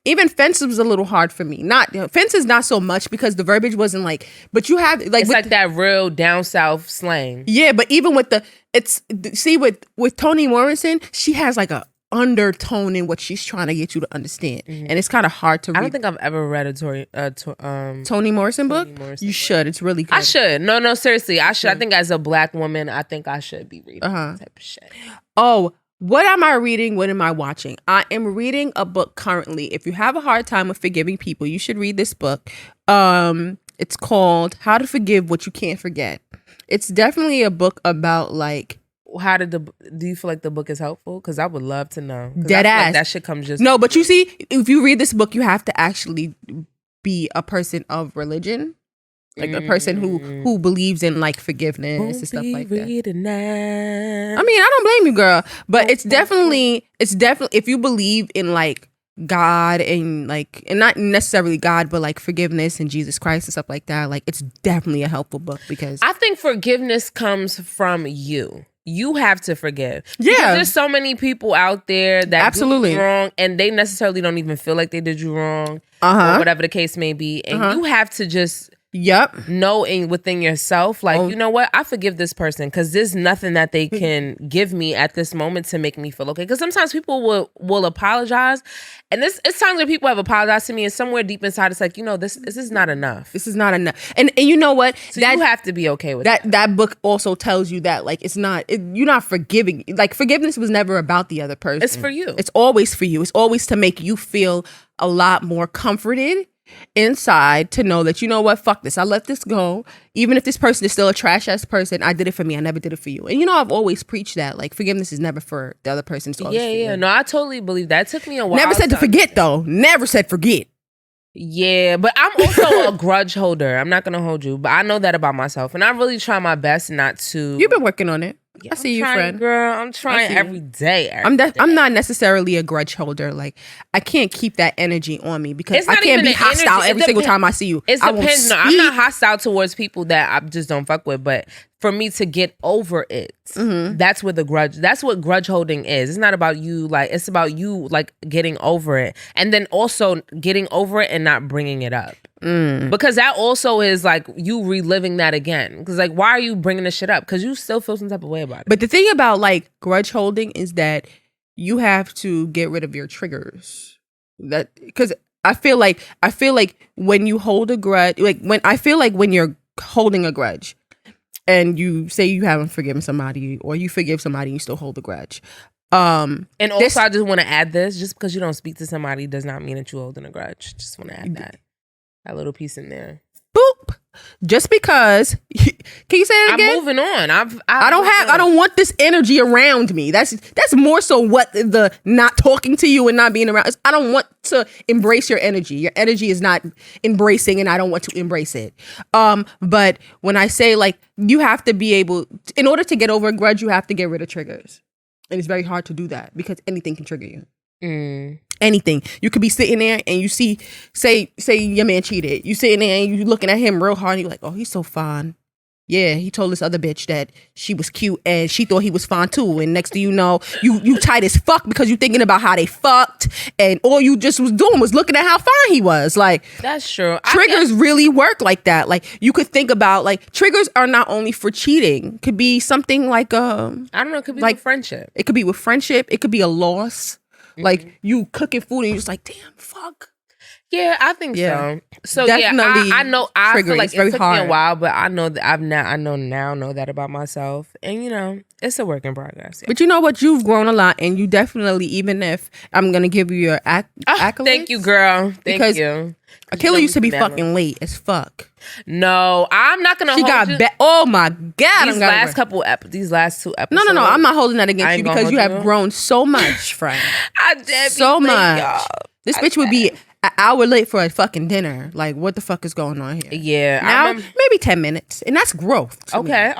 Even Fence was a little hard for me. Fence is not so much because the verbiage wasn't like, but you have like, it's like that real down south slang. Yeah. But even with with Toni Morrison, she has like a undertone in what she's trying to get you to understand, and it's kind of hard to read. I don't think I've ever read a Toni Morrison book. You should. It's really good. I should. No, seriously, I should. I think as a Black woman, I think I should be reading that type of shit. Oh, what am I reading? What am I watching? I am reading a book currently. If you have a hard time with forgiving people, you should read this book. It's called How to Forgive What You Can't Forget. It's definitely a book about like, do you feel like the book is helpful? Because I would love to know. Dead ass. Like that shit comes just no, but you see, if you read this book, you have to actually be a person of religion, like a person who believes in like forgiveness and stuff like that. I mean, I don't blame you, girl, but it's definitely if you believe in like God and not necessarily God, but like forgiveness and Jesus Christ and stuff like that. Like, it's definitely a helpful book because I think forgiveness comes from you. You have to forgive. Yeah. Because there's so many people out there that absolutely do you wrong and they necessarily don't even feel like they did you wrong or whatever the case may be. And you have to just know within yourself, like, you know what? I forgive this person because there's nothing that they can give me at this moment to make me feel okay. Because sometimes people will apologize. And it's times where people have apologized to me and somewhere deep inside it's like, you know, this is not enough. This is not enough. And you know what? So you have to be okay with that. That book also tells you that like you're not forgiving. Like, forgiveness was never about the other person. It's for you. It's always for you. It's always to make you feel a lot more comforted inside, to know that, you know what, fuck this, I let this go. Even if this person is still a trash ass person, I did it for me, I never did it for you. And you know, I've always preached that like forgiveness is never for the other person, it's always for you. No, I totally believe that. It took me a while. Never said to forget though. Never said forget. Yeah, but I'm also a grudge holder. I'm not gonna hold you, but I know that about myself, and I really try my best not to. You've been working on it. Yeah, I see you, friend. Girl, I'm trying every day. I'm not necessarily a grudge holder. Like, I can't keep that energy on me because I can't be hostile every single time I see you. It depends. No, I'm not hostile towards people that I just don't fuck with. But for me to get over it. That's what grudge holding is. It's not about you, like, it's about you, like, getting over it. And then also getting over it and not bringing it up. Because that also is, like, you reliving that again. Because, like, why are you bringing this shit up? Because you still feel some type of way about it. But the thing about, like, grudge holding is that you have to get rid of your triggers. That, because I feel like when you hold a grudge, like, when you're holding a grudge, and you say you haven't forgiven somebody, or you forgive somebody and you still hold a grudge. And also, I just want to add this: just because you don't speak to somebody does not mean that you're holding a grudge. Just want to add that little piece in there. Boop. Just because. Can you say it again? I'm moving on. I don't want this energy around me. That's more so what the not talking to you and not being around. I don't want to embrace your energy. Your energy is not embracing, and I don't want to embrace it. But when I say, like, you have to be able, in order to get over a grudge, you have to get rid of triggers, and it's very hard to do that because anything can trigger you. Anything. You could be sitting there and you see, say your man cheated. You sitting there and you looking at him real hard and you're like, oh, he's so fine. Yeah, he told this other bitch that she was cute and she thought he was fine too. And next thing you know, you tight as fuck because you thinking about how they fucked, and all you just was doing was looking at how fine he was. Like, that's true. Triggers really work like that. Like, you could think about, like, triggers are not only for cheating. Could be something like I don't know. It could be like with friendship. It could be with friendship. It could be a loss. Like, you cooking food and you're just like, damn, fuck. Yeah, I think so. So definitely, I know. I feel like it took me a while, but I know that I know that about myself, and you know, it's a work in progress. Yeah. But you know what? You've grown a lot, and you definitely, even if I'm gonna give you your accolades. Thank you, girl. Thank you. Akila used to be fucking late as fuck. No, I'm not gonna. She got oh my god! These last 2 episodes. No. I'm not holding that against you because you have grown so much, friend. I did so much. Y'all. This bitch would be an hour late for a fucking dinner. Like, what the fuck is going on here? Yeah. Now, maybe 10 minutes. And that's growth. Okay.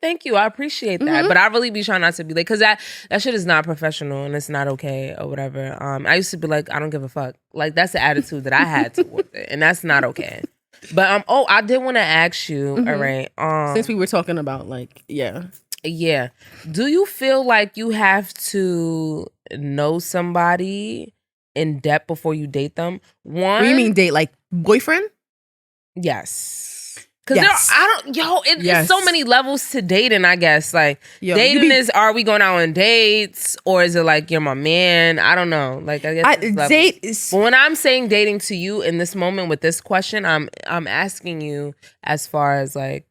Thank you. I appreciate that. But I really be trying not to be late because that shit is not professional and it's not okay or whatever. I used to be like, I don't give a fuck. Like, that's the attitude that I had towards it. And that's not okay. But, I did want to ask you, all right. Since we were talking about, like, yeah. Yeah. Do you feel like you have to know somebody in depth before you date them? What do you mean date? Like boyfriend? Yes. Because it's so many levels to dating, I guess. Like, dating is, are we going out on dates? Or is it like, you're my man? I don't know. Like, I guess date is... But when I'm saying dating to you in this moment with this question, I'm asking you as far as, like,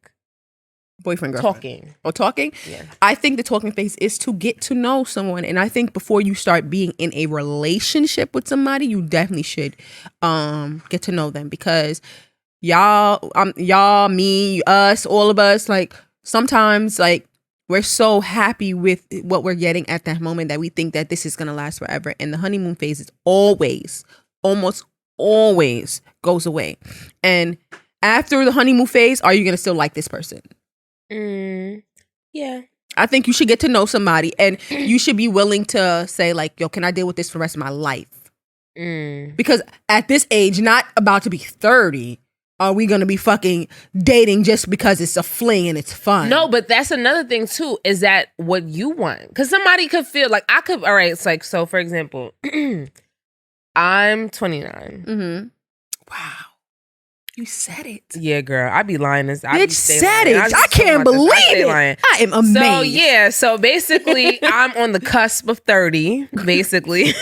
boyfriend, girlfriend. Talking? Yeah. I think the talking phase is to get to know someone. And I think before you start being in a relationship with somebody, you definitely should get to know them. Because y'all, me, us, all of us, like, sometimes, like, we're so happy with what we're getting at that moment that we think that this is going to last forever. And the honeymoon phase is almost always goes away. And after the honeymoon phase, are you going to still like this person? Yeah. I think you should get to know somebody and you should be willing to say, like, yo, can I deal with this for the rest of my life? Because at this age, not about to be 30, are we going to be fucking dating just because it's a fling and it's fun? No, but that's another thing too, is that what you want? Because somebody could feel like all right, it's like, so for example, I'm 29. Wow. You said it. Yeah, girl. I be lying. Bitch said it. I can't believe it. I am amazed. So basically, I'm on the cusp of 30, basically.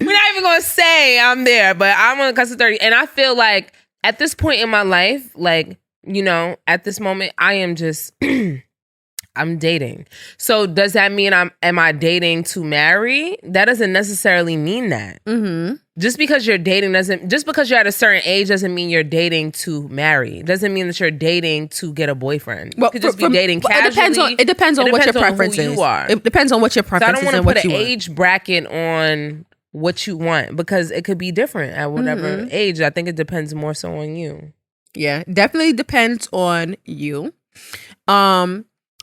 We're not even going to say I'm there, but I'm on the cusp of 30. And I feel like at this point in my life, like, you know, at this moment, I am just... I'm dating. So does that mean am I dating to marry? That doesn't necessarily mean that. Just because you're dating just because you're at a certain age doesn't mean you're dating to marry. Doesn't mean that you're dating to get a boyfriend. You could just be dating casually. It depends on what your preference is. It depends on what your preference is. So I don't want to put an age bracket on what you want because it could be different at whatever age. I think it depends more so on you. Yeah, definitely depends on you.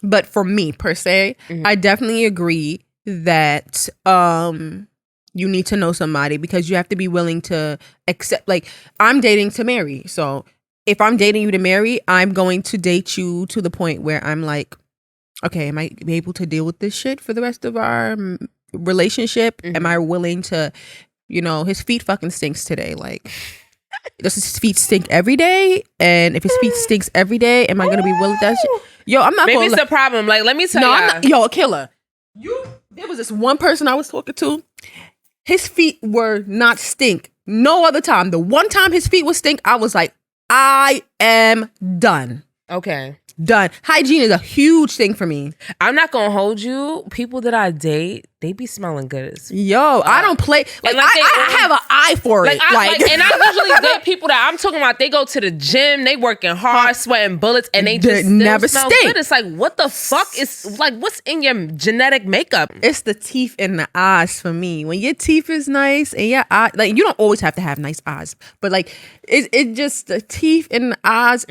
But for me, per se, I definitely agree that you need to know somebody because you have to be willing to accept, like, I'm dating to marry. So if I'm dating you to marry, I'm going to date you to the point where I'm like, okay, am I able to deal with this shit for the rest of our relationship? Mm-hmm. Am I willing to, his feet fucking stinks today. Like, does his feet stink every day? And if his feet stinks every day, am I going to be willing to that shit? Yo, I'm not. Maybe it's the problem. Like, let me tell you. I'm not, a killer. There was this one person I was talking to. His feet were not stink. No other time. The one time his feet would stink, I was like, I am done. Okay. Done. Hygiene is a huge thing for me. I'm not gonna hold you. People that I date, they be smelling good. Yo, I don't play. Like I have an eye for it. And I usually date people that I'm talking about. They go to the gym, they working hard, sweating bullets, and they just never smell good. It's like, what the fuck is like? What's in your genetic makeup? It's the teeth and the eyes for me. When your teeth is nice and your eye, like you don't always have to have nice eyes, but like it just the teeth and the eyes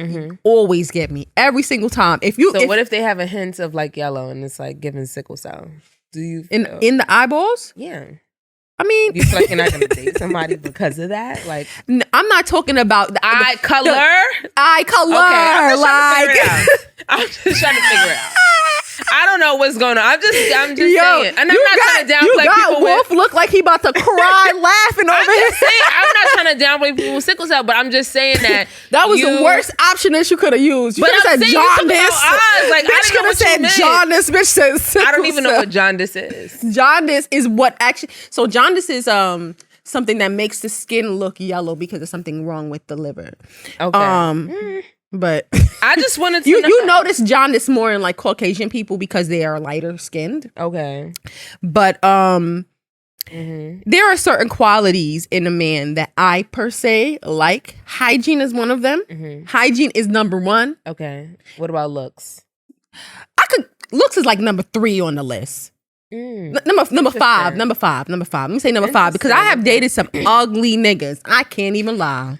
always get me every single time. What if they have a hint of like yellow and it's like giving sickle cell? Do you feel? In the eyeballs? Yeah. I mean, you feel like you're not gonna date somebody because of that? Like, I'm not talking about the eye color. Eye color. Okay, I'm just trying to figure it out. I don't know what's going on. I'm just saying. And I'm not trying to downplay people Wolf look like he about to cry laughing over here. I'm not trying to downplay people with sickle cell, but I'm just saying that was the worst option that you could have used. You could have said jaundice. Like, bitch could have said jaundice. Bitch said sickle I don't even know what jaundice is. Jaundice is what actually. So jaundice is something that makes the skin look yellow because there's something wrong with the liver. Okay. But I just wanted to know. You notice jaundice more in like Caucasian people because they are lighter skinned. Okay. But there are certain qualities in a man that I per se like. Hygiene is one of them. Hygiene is number one. Okay. What about looks? Looks is like number 3 on the list. Number five. Let me say number 5 because I have dated some ugly niggas. I can't even lie.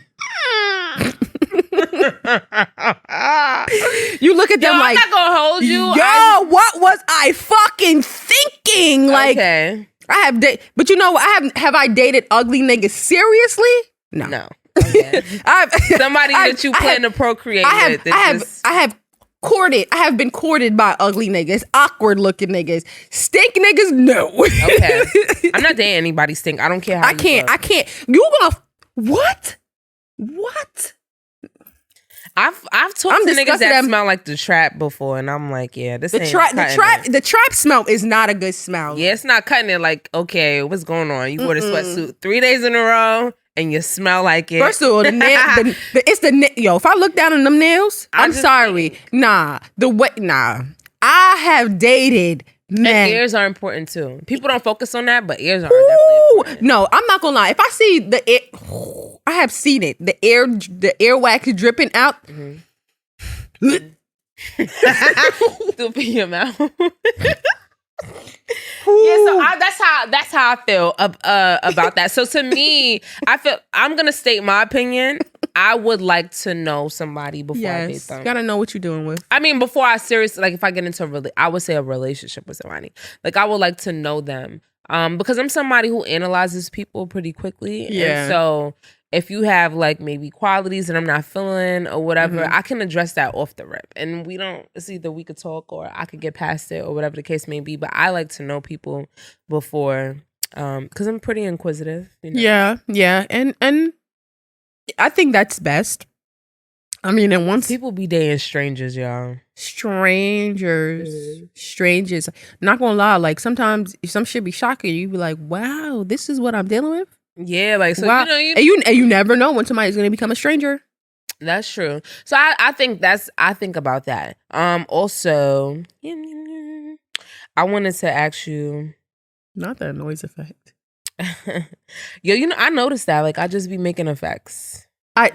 You look at them like, I'm not gonna hold you. What was I fucking thinking? Like, okay. I have but you know what? Have I dated ugly niggas seriously? No. Okay. Somebody that you plan to procreate with. I have been courted by ugly niggas, awkward looking niggas, stink niggas. No. Okay. I'm not dating anybody stink. I don't care how. I can't. You gonna what? I've talked to niggas that smell like the trap before, and I'm like, yeah, this ain't the trap smell is not a good smell. Yeah, it's not cutting it. Like, okay, what's going on? You wore the sweatsuit 3 days in a row, and you smell like it. First of all, if I look down on them nails, I'm sorry. Nah. I have dated men. And ears are important too. People don't focus on that, but ears are definitely important. No, I'm not gonna lie. If I see I have seen it. The earwax dripping out. Still in your mouth. Yeah, so that's how I feel about that. So to me, I feel I'm gonna state my opinion. I would like to know somebody before I date them. You gotta know what you're doing with. I mean, before I seriously, like, if I get into I would say a relationship with somebody. Like, I would like to know them, because I'm somebody who analyzes people pretty quickly. Yeah. And so if you have like maybe qualities that I'm not feeling or whatever, I can address that off the rip. And it's either we could talk or I could get past it or whatever the case may be. But I like to know people before, because I'm pretty inquisitive. You know? Yeah. And I think that's best. I mean, and once people be dating strangers, y'all. Strangers. Not gonna lie, like sometimes some shit be shocking. You be like, wow, this is what I'm dealing with. Yeah, like so. Wow. You never know when somebody's gonna become a stranger. That's true. So I think about that. Also, I wanted to ask you. Not that noise effect. Yo, I noticed that. Like, I just be making effects.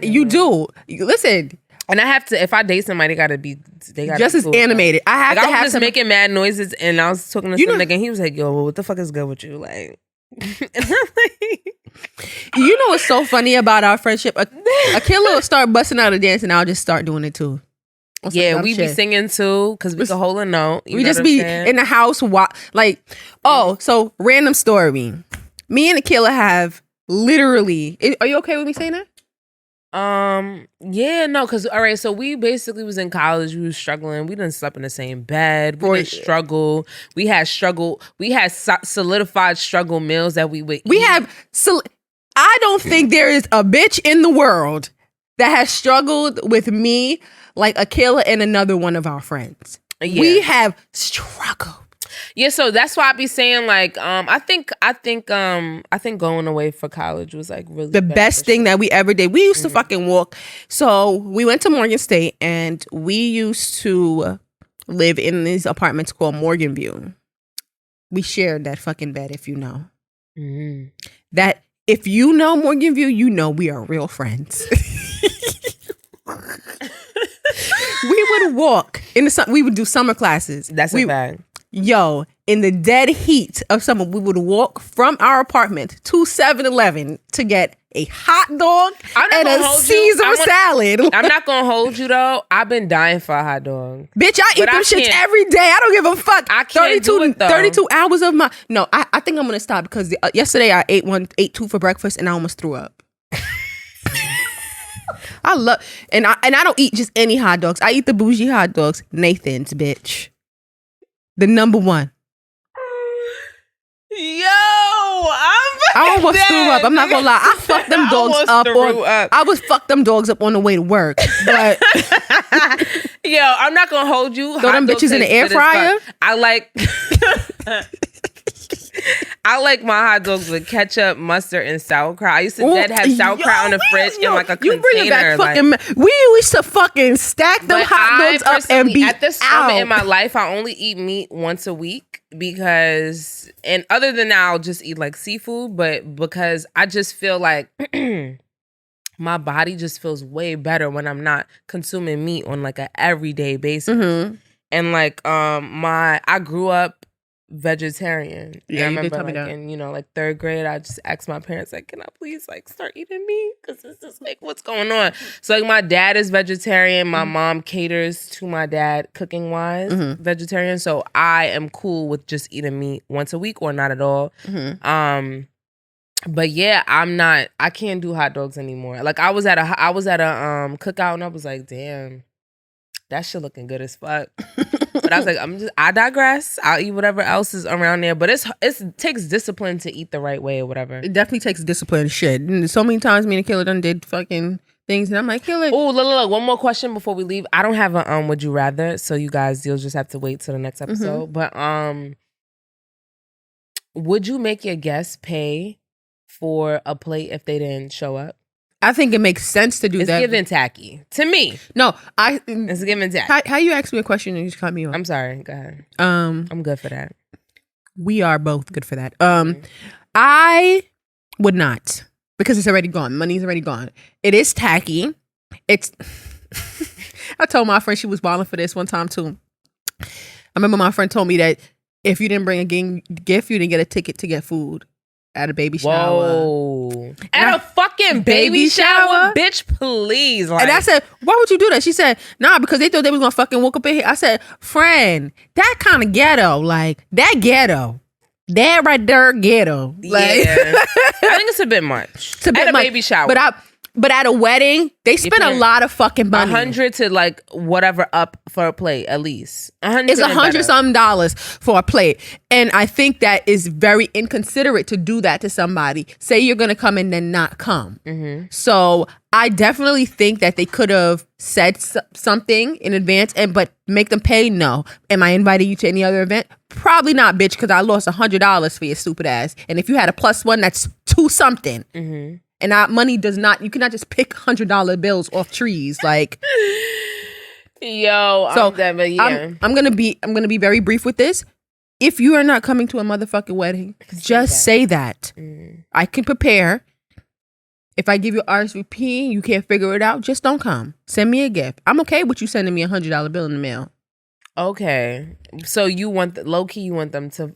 You do. Listen. And I have to, if I date somebody, they gotta just as animated. I was just making mad noises, and I was talking to some nigga, and he was like, yo, what the fuck is good with you? Like, and I'm like, you know what's so funny about our friendship? A killer will start busting out a dance, and I'll just start doing it too. Yeah, we be singing too, because we can hold a note. We just be in the house, so random story. Me and the killer have literally, are you okay with me saying that? Yeah, no, because all right, so we basically was in college, we was struggling, we didn't sleep in the same bed, we didn't struggle, we had solidified struggle meals that we would eat. I don't think there is a bitch in the world that has struggled with me like Akila and another one of our friends. Yeah. We have struggled. Yeah, so that's why I be saying like, I think going away for college was like really the best thing that we ever did. We used to fucking walk. So we went to Morgan State and we used to live in these apartments called Morgan View. We shared that fucking bed, if you know. Mm-hmm. That if you know Morgan View, you know we are real friends. We would walk in the we would do summer classes. That's a fact. Yo, in the dead heat of summer, we would walk from our apartment to 7-Eleven to get a hot dog and a Caesar salad. I'm not gonna hold you though. I've been dying for a hot dog. Bitch, I eat them shits every day. I don't give a fuck. I can't 32 hours of my... No, I think I'm gonna stop because yesterday I ate two for breakfast and I almost threw up. I love... And I don't eat just any hot dogs. I eat the bougie hot dogs. Nathan's, bitch. The number one. Yo, I almost threw up. I'm not gonna lie. I fucked them dogs up. I was fucked them dogs up on the way to work. But yo, I'm not gonna hold you. Throw them bitches in the air fryer. I like my hot dogs with ketchup, mustard, and sauerkraut. I used to have sauerkraut in the fridge in like a container. You bring it back we used to fucking stack them hot dogs up and be at this moment in my life, I only eat meat once a week because, and other than that, I'll just eat like seafood. But because I just feel like my body just feels way better when I'm not consuming meat on like an everyday basis. Mm-hmm. And like I grew up vegetarian. Yeah, I remember like in like third grade, I just asked my parents like, can I please like start eating meat? Because this is like what's going on. So like my dad is vegetarian. My mom caters to my dad cooking wise, vegetarian. So I am cool with just eating meat once a week or not at all. But yeah, I can't do hot dogs anymore. Like I was at a cookout and I was like, damn, that shit looking good as fuck. But I was like, I digress. I'll eat whatever else is around there. But it takes discipline to eat the right way or whatever. It definitely takes discipline. Shit. And so many times me and Kayla done did fucking things, and I'm like, Kayla. Oh, look. One more question before we leave. I don't have a would you rather, so you'll just have to wait till the next episode. But would you make your guests pay for a plate if they didn't show up? I think it makes sense to do that. It's giving tacky. To me. No, it's giving tacky. How you ask me a question and you just cut me off? I'm sorry. Go ahead. I'm good for that. We are both good for that. I would not, because it's already gone. Money's already gone. It is tacky. It's I told my friend, she was balling for this one time too. I remember my friend told me that if you didn't bring a gift, you didn't get a ticket to get food. At a baby shower. Whoa. At a fucking baby shower? Bitch, please. Like. And I said, why would you do that? She said, nah, because they thought they was going to fucking walk up in here. I said, friend, that kind of ghetto. Like, that ghetto. That right there ghetto. Like, yeah. I think it's a bit much. It's a bit at a baby shower. But at a wedding, they spend a lot of fucking money. 100 to like whatever up for a plate, at least. It's $100-something for a plate. And I think that is very inconsiderate to do that to somebody. Say you're going to come and then not come. Mm-hmm. So I definitely think that they could have said something in advance, but make them pay. No. Am I inviting you to any other event? Probably not, bitch, because I lost $100 for your stupid ass. And if you had a +1, that's $2 something. Mm-hmm. And our money does not, you cannot just pick $100 bills off trees. Like, yo, so I'm gonna be very brief with this. If you are not coming to a motherfucking wedding, just say that. I can prepare. If I give you RSVP, you can't figure it out, just don't come. Send me a gift. I'm okay with you sending me $100 bill in the mail. Okay. So you want, low-key, you want them to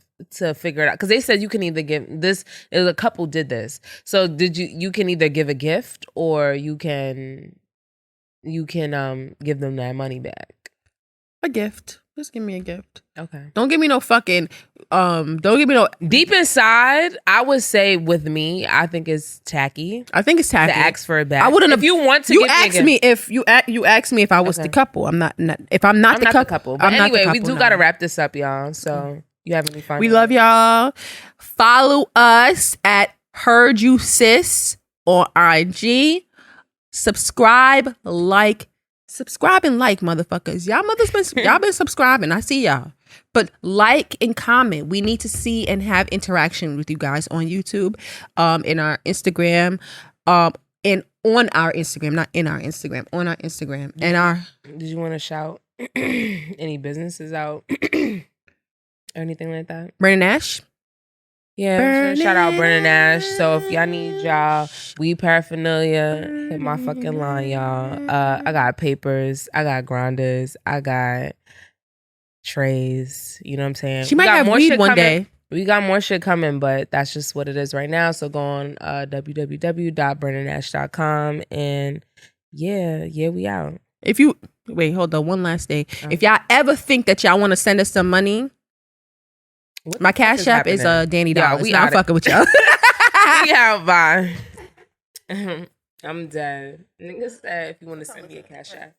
figure it out, because they said you can either give this. A couple did this. So you can either give a gift or you can give them that money back. A gift. Just give me a gift. Okay. Don't give me no fucking Don't give me no. Deep inside, I would say with me, I think it's tacky. I think it's tacky to ask for it back. I wouldn't. If you want to, you asked me if you asked me if I was the couple. I'm not. If I'm not, the couple. But anyway, we do gotta wrap this up, y'all. So you have any fun? We love y'all. Follow us at Heard You Sis on IG. Subscribe and like, motherfuckers. Y'all been subscribing. I see y'all. But like and comment. We need to see and have interaction with you guys on YouTube, in our Instagram, and on our Instagram, not in our Instagram, on our Instagram. And our. Did you want to shout any businesses out or anything like that? Brandon Nash. Yeah, shout out Brennan Nash. So if y'all need y'all weed paraphernalia, hit my fucking line, y'all. I got papers, I got grinders, I got trays. You know what I'm saying? She might have more weed one day. We got more shit coming, but that's just what it is right now. So go on www.brennanash.com and yeah, we out. If you wait, hold on, one last thing. If y'all ever think that y'all want to send us some money. My Cash App is Dany Dollars. We not fucking with y'all. We out, bye. I'm dead. Nigga said if you want to send me a Cash App.